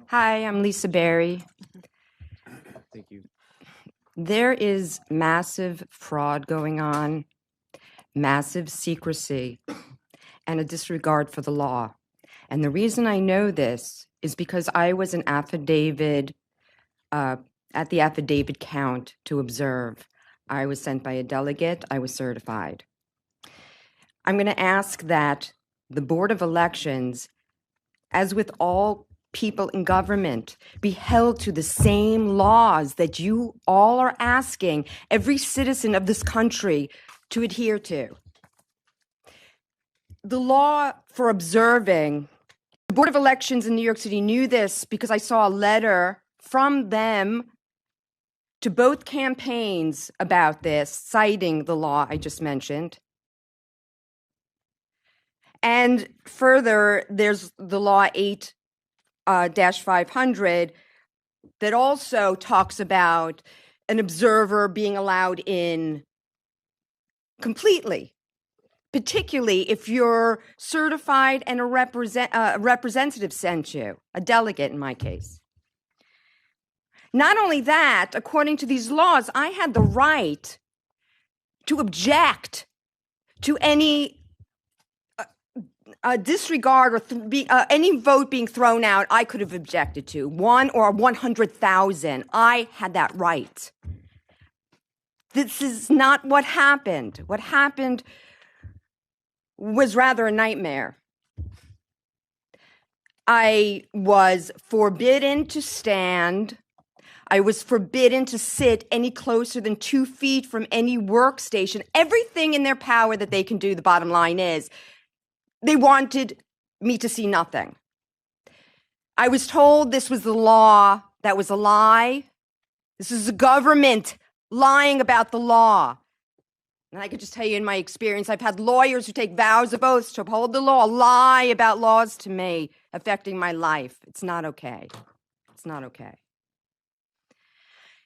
Hi, I'm Lisa Barri. Thank you. There is massive fraud going on, massive secrecy, and a disregard for the law. And the reason I know this is because I was an affidavit at the affidavit count to observe. I was sent by a delegate. I was certified. I'm going to ask that the Board of Elections, as with all people in government, be held to the same laws that you all are asking every citizen of this country to adhere to. The law for observing, the Board of Elections in New York City knew this because I saw a letter from them to both campaigns about this, citing the law I just mentioned. And further, there's the law 8-500 that also talks about an observer being allowed in completely, particularly if you're certified and a representative sent you, a delegate in my case. Not only that, according to these laws, I had the right to object to any disregard or any vote being thrown out. I could have objected to 1 or 100,000. I had that right. This is not what happened. What happened was rather a nightmare. I was forbidden to stand. I was forbidden to sit any closer than 2 feet from any workstation. Everything in their power that they can do, the bottom line is, they wanted me to see nothing. I was told this was the law. That was a lie. This is the government lying about the law. And I could just tell you in my experience, I've had lawyers who take vows of oaths to uphold the law, lie about laws to me affecting my life. It's not okay. It's not okay.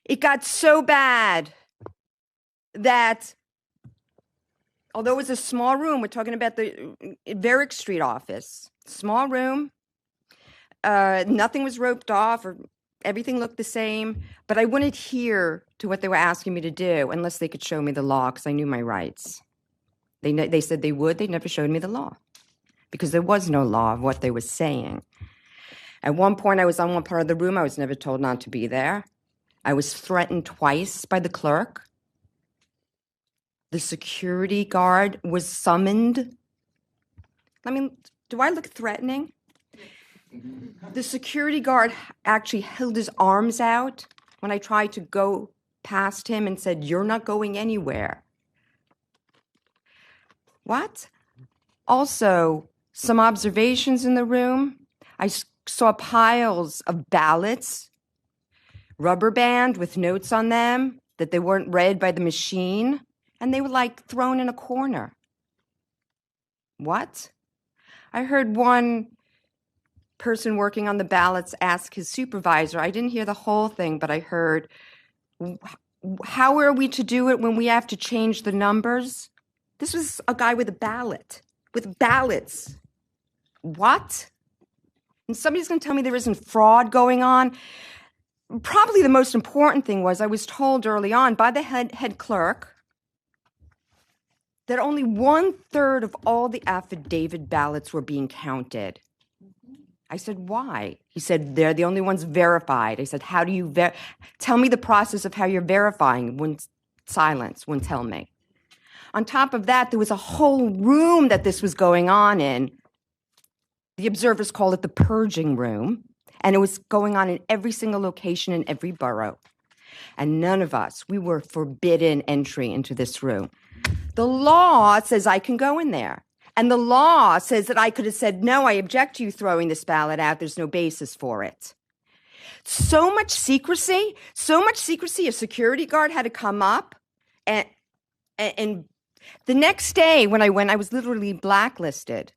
It got so bad that, although it was a small room, we're talking about the Varick Street office, small room, nothing was roped off or everything looked the same, but I wouldn't adhere to what they were asking me to do unless they could show me the law because I knew my rights. They said they would. They never showed me the law because there was no law of what they were saying. At one point, I was on one part of the room. I was never told not to be there. I was threatened twice by the clerk. The security guard was summoned. I mean, do I look threatening? The security guard actually held his arms out when I tried to go past him and said, "You're not going anywhere." What? Also, some observations in the room. I saw piles of ballots, rubber band with notes on them that they weren't read by the machine, and they were like thrown in a corner. What? I heard one person working on the ballots ask his supervisor, I didn't hear the whole thing, but I heard, how are we to do it when we have to change the numbers? This was a guy with a ballot, with ballots. What? And somebody's going to tell me there isn't fraud going on? Probably the most important thing was I was told early on by the head clerk that only 1/3 of all the affidavit ballots were being counted. I said, why? He said, they're the only ones verified. I said, how do you tell me the process of how you're verifying? Silence, wouldn't tell me. On top of that, there was a whole room that this was going on in. The observers call it the purging room, and it was going on in every single location in every borough. And none of us, we were forbidden entry into this room. The law says I can go in there. And the law says that I could have said, no, I object to you throwing this ballot out. There's no basis for it. So much secrecy, a security guard had to come up. And the next day when I went, I was literally blacklisted.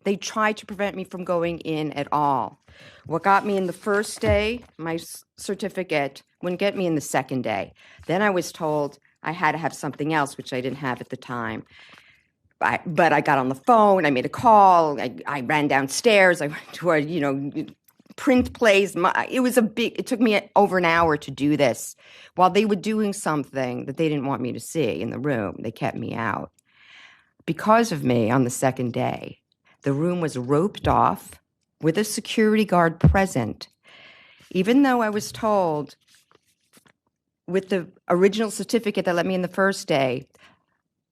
They tried to prevent me from going in at all. What got me in the first day, my certificate, wouldn't get me in the second day. Then I was told I had to have something else, which I didn't have at the time. but I got on the phone. I made a call. I ran downstairs. I went to a, print place. It took me over an hour to do this. While they were doing something that they didn't want me to see in the room, they kept me out. Because of me, on the second day, the room was roped off with a security guard present, even though I was told with the original certificate that let me in the first day,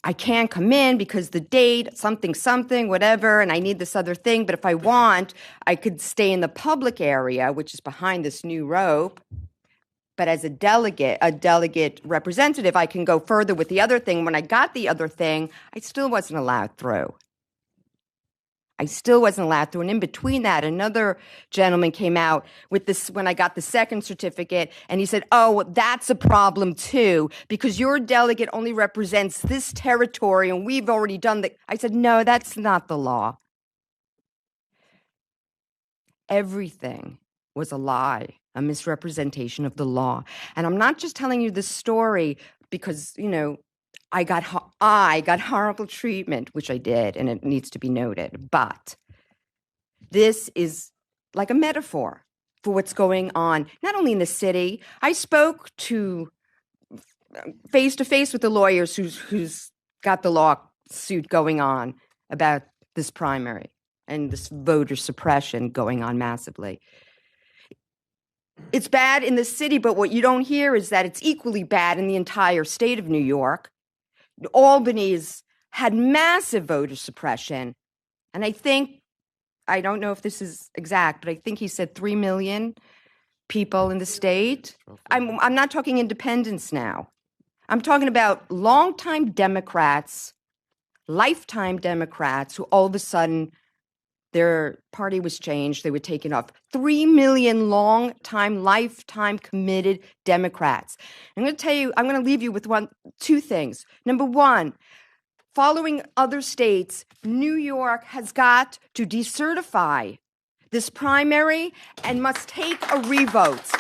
I can't come in because the date, something, whatever, and I need this other thing. But if I want, I could stay in the public area, which is behind this new rope. But as a delegate representative, I can go further with the other thing. When I got the other thing, I still wasn't allowed through. And in between that, another gentleman came out with this when I got the second certificate, and he said, oh, that's a problem too, because your delegate only represents this territory, and we've already done that. I said, no, that's not the law. Everything was a lie, a misrepresentation of the law. And I'm not just telling you this story because, I got horrible treatment, which I did, and it needs to be noted. But this is like a metaphor for what's going on, not only in the city. I spoke to face-to-face with the lawyers who's got the lawsuit going on about this primary and this voter suppression going on massively. It's bad in the city, but what you don't hear is that it's equally bad in the entire state of New York. Albany's had massive voter suppression, and I don't know if this is exact, but I think he said 3 million people in the state. I'm not talking independents now. I'm talking about longtime Democrats, lifetime Democrats who all of a sudden their party was changed. They were taken off. 3 million lifetime committed Democrats. I'm going to leave you with two things. Number one, following other states, New York has got to decertify this primary and must take a revote.